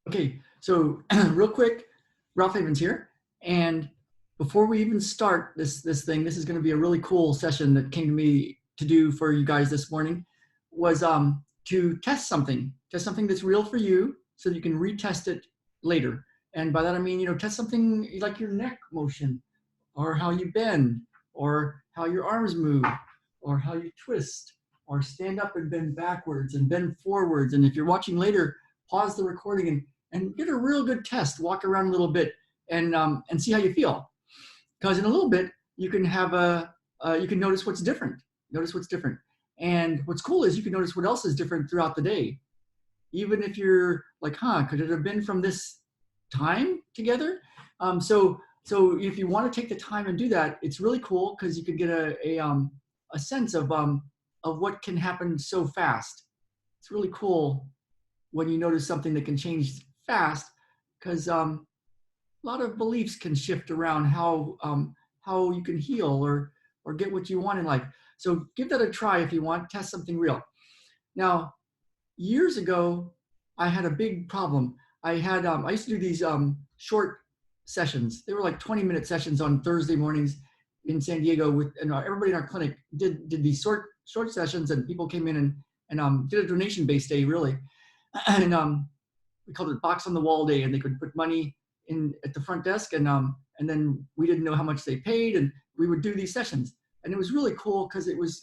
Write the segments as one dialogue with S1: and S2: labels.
S1: Okay, so real quick, Ralph Havens here. And before we even start this thing, this is going to be a really cool session that came to me to do for you guys this morning, was to test something that's real for you so that you can retest it later. And by that I mean, test something like your neck motion, or how you bend, or how your arms move, or how you twist, or stand up and bend backwards and bend forwards. And if you're watching later, pause the recording and get a real good test. Walk around a little bit and see how you feel. Because in a little bit, you can have you can notice what's different. Notice what's different. And what's cool is you can notice what else is different throughout the day. Even if you're like, could it have been from this time together? So if you want to take the time and do that, it's really cool because you could get a sense of what can happen so fast. It's really cool when you notice something that can change fast, because a lot of beliefs can shift around how you can heal or get what you want in life. So give that a try if you want. Test something real. Now, years ago, I had a big problem. I used to do these short sessions. They were like 20-minute sessions on Thursday mornings in San Diego and everybody in our clinic did these short sessions, and people came in and did a donation-based day, really. And we called it Box on the Wall Day, and they could put money in at the front desk, and then we didn't know how much they paid, and we would do these sessions. And it was really cool because it was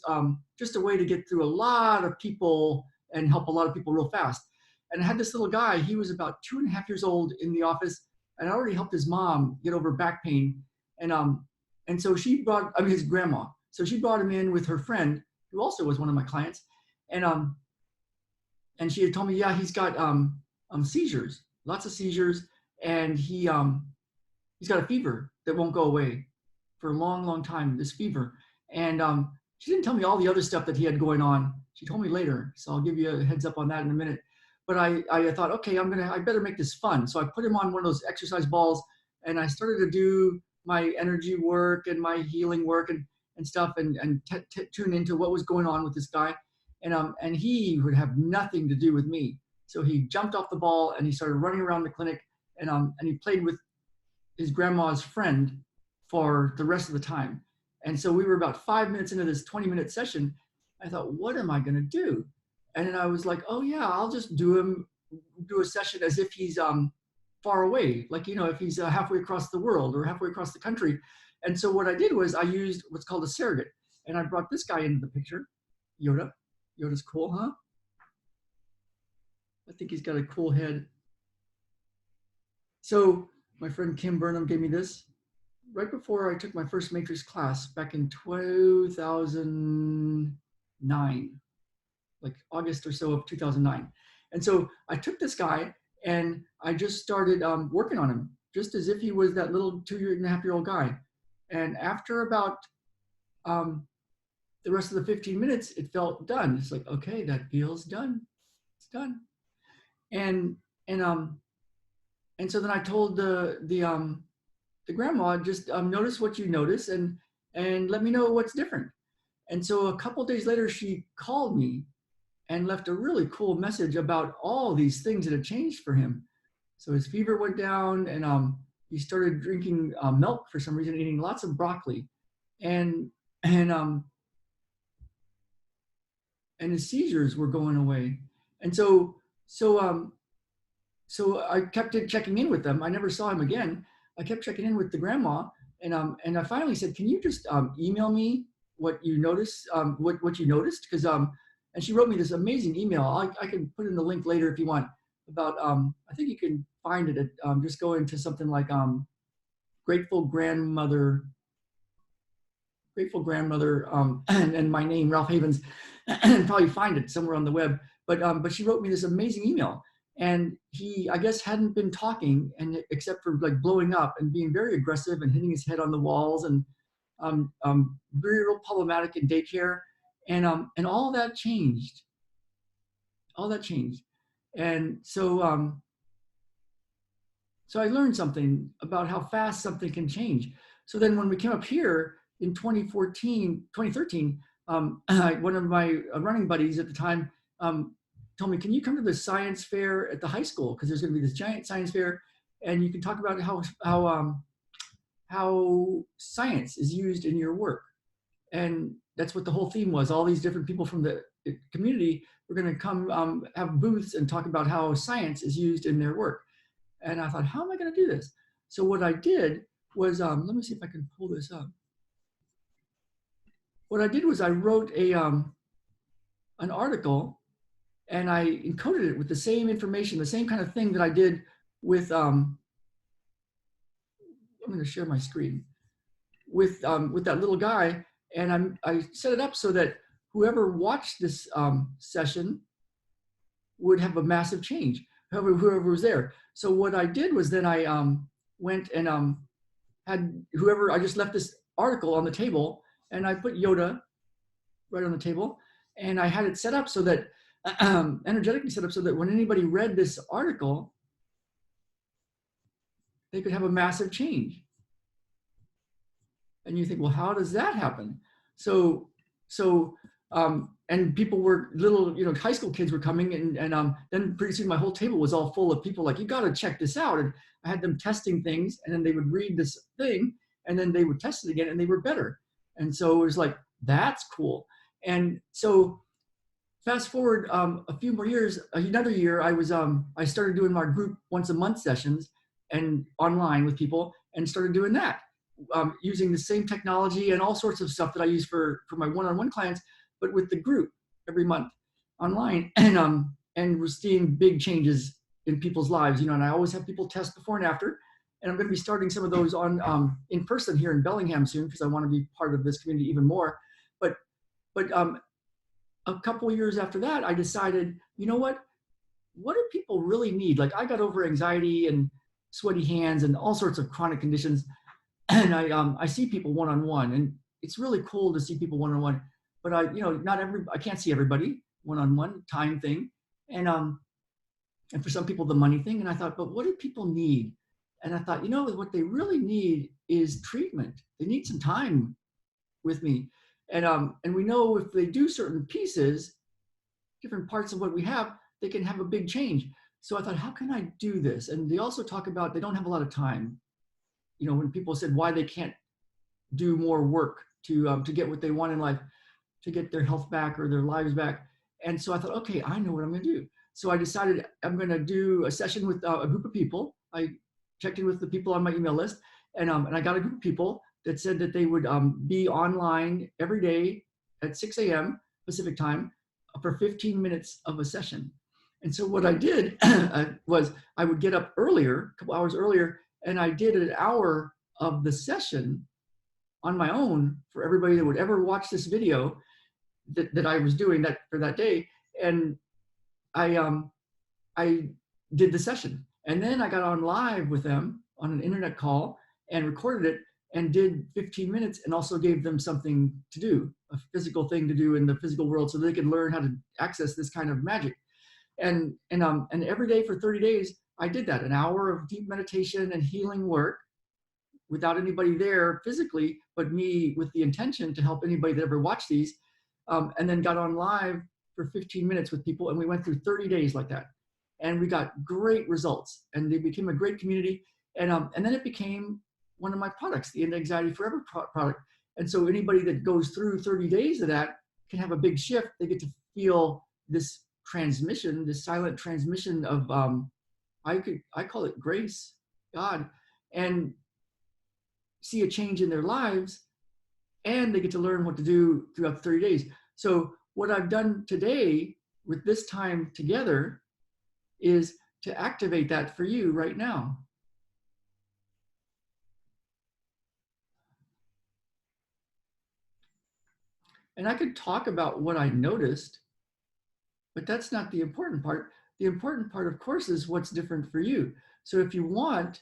S1: just a way to get through a lot of people and help a lot of people real fast. And I had this little guy, he was about 2.5 years old in the office, and I already helped his mom get over back pain. And so she brought, his grandma. So she brought him in with her friend, who also was one of my clients. And she had told me, yeah, he's got seizures, lots of seizures, and he's got a fever that won't go away for a long, long time, this fever. And she didn't tell me all the other stuff that he had going on. She told me later, so I'll give you a heads up on that in a minute. But I thought, okay, I better make this fun. So I put him on one of those exercise balls, and I started to do my energy work and my healing work and stuff, and tune into what was going on with this guy. And he would have nothing to do with me. So he jumped off the ball and he started running around the clinic, and he played with his grandma's friend for the rest of the time. And so we were about 5 minutes into this 20-minute session. I thought, what am I going to do? And then I was like, oh yeah, I'll just do a session as if he's far away, like, if he's halfway across the world or halfway across the country. And so what I did was I used what's called a surrogate, and I brought this guy into the picture, Yoda. Yoda's cool, huh? I think he's got a cool head. So my friend Kim Burnham gave me this right before I took my first Matrix class back in 2009, like August or so of 2009. And so I took this guy and I just started working on him, just as if he was that little 2.5-year-old guy. And after about the rest of the 15 minutes, it felt done. It's like, okay, that feels done. It's done. And so then I told the grandma, just notice what you notice and let me know what's different. And so a couple days later, she called me and left a really cool message about all these things that had changed for him. So his fever went down, and he started drinking milk for some reason, eating lots of broccoli, and his seizures were going away. And so I kept checking in with them. I never saw him again. I kept checking in with the grandma, and I finally said, "Can you just email me what you noticed? What you noticed?" Because and she wrote me this amazing email. I can put in the link later if you want. About I think you can find it at just go into something like grateful grandmother, and my name, Ralph Havens, and probably find it somewhere on the web. But she wrote me this amazing email. And he, I guess, hadn't been talking, and except for like blowing up and being very aggressive and hitting his head on the walls, and very real problematic in daycare, and all that changed. All that changed, and so I learned something about how fast something can change. So then, when we came up here in 2013, one of my running buddies at the time told me, can you come to the science fair at the high school? Because there's going to be this giant science fair, and you can talk about how science is used in your work. And that's what the whole theme was. All these different people from the community were going to come have booths and talk about how science is used in their work. And I thought, how am I going to do this? So what I did was, let me see if I can pull this up. What I did was I wrote an article, and I encoded it with the same information, the same kind of thing that I did with, I'm going to share my screen, with that little guy. And I set it up so that whoever watched this session would have a massive change, whoever was there. So what I did was then I went and had whoever, I just left this article on the table, and I put Yoda right on the table, and I had it set up so that, energetically set up so that when anybody read this article, they could have a massive change. And you think, well, how does that happen? So and people were little, high school kids were coming, and then pretty soon my whole table was all full of people like, you got to check this out. And I had them testing things, and then they would read this thing, and then they would test it again, and they were better. And so it was like, that's cool. And so fast forward a few more years, another year, I started doing my group once a month sessions and online with people, and started doing that. Using the same technology and all sorts of stuff that I use for my one-on-one clients, but with the group every month online, and we're seeing big changes in people's lives, and I always have people test before and after, and I'm going to be starting some of those on in person here in Bellingham soon, because I want to be part of this community even more. But a couple of years after that, I decided, what do people really need? Like, I got over anxiety and sweaty hands and all sorts of chronic conditions. And I see people one-on-one, and it's really cool to see people one-on-one, but I can't see everybody one-on-one, time thing. And for some people, the money thing. And I thought, but what do people need? And I thought, what they really need is treatment. They need some time with me. And we know if they do certain pieces, different parts of what we have, they can have a big change. So I thought, how can I do this? And they also talk about, they don't have a lot of time. When people said why they can't do more work to get what they want in life, to get their health back or their lives back. And so I thought, okay, I know what I'm going to do. So I decided I'm going to do a session with a group of people. I checked in with the people on my email list, and I got a group of people that said that they would be online every day at 6 a.m. Pacific time for 15 minutes of a session. And so what I did was I would get up earlier, a couple hours earlier, and I did an hour of the session on my own for everybody that would ever watch this video that I was doing that for that day. And I did the session. And then I got on live with them on an internet call and recorded it and did 15 minutes, and also gave them something to do, a physical thing to do in the physical world, so they could learn how to access this kind of magic. And every day for 30 days, I did that, an hour of deep meditation and healing work without anybody there physically, but me with the intention to help anybody that ever watched these, and then got on live for 15 minutes with people. And we went through 30 days like that. And we got great results, and they became a great community. And then it became one of my products, the Anxiety Forever product. And so anybody that goes through 30 days of that can have a big shift. They get to feel this transmission, this silent transmission of, I call it grace, God, and see a change in their lives, and they get to learn what to do throughout the 30 days. So what I've done today with this time together is to activate that for you right now. And I could talk about what I noticed, but that's not the important part. The important part, of course, is what's different for you. So if you want,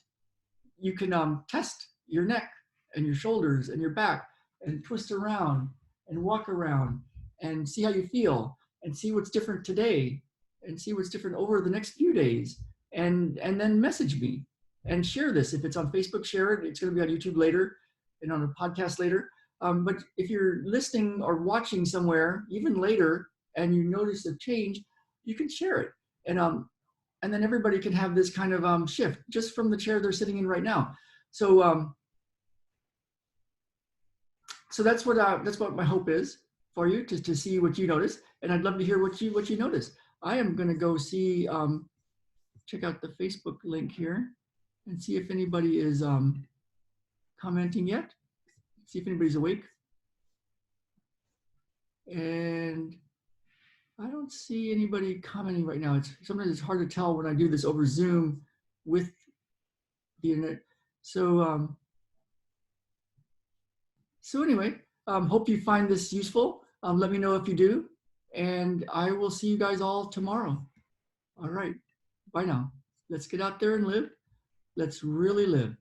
S1: you can test your neck and your shoulders and your back, and twist around and walk around and see how you feel, and see what's different today, and see what's different over the next few days. And then message me and share this. If it's on Facebook, share it. It's going to be on YouTube later and on a podcast later. But if you're listening or watching somewhere, even later, and you notice a change, you can share it. And then everybody can have this kind of shift just from the chair they're sitting in right now. So so that's what my hope is for you, to see what you notice, and I'd love to hear what you notice. I am going to go see, check out the Facebook link here and see if anybody is commenting yet. See if anybody's awake. And I don't see anybody commenting right now. Sometimes it's hard to tell when I do this over Zoom with the internet. So so anyway, hope you find this useful. Let me know if you do, and I will see you guys all tomorrow. All right, bye now. Let's get out there and live. Let's really live.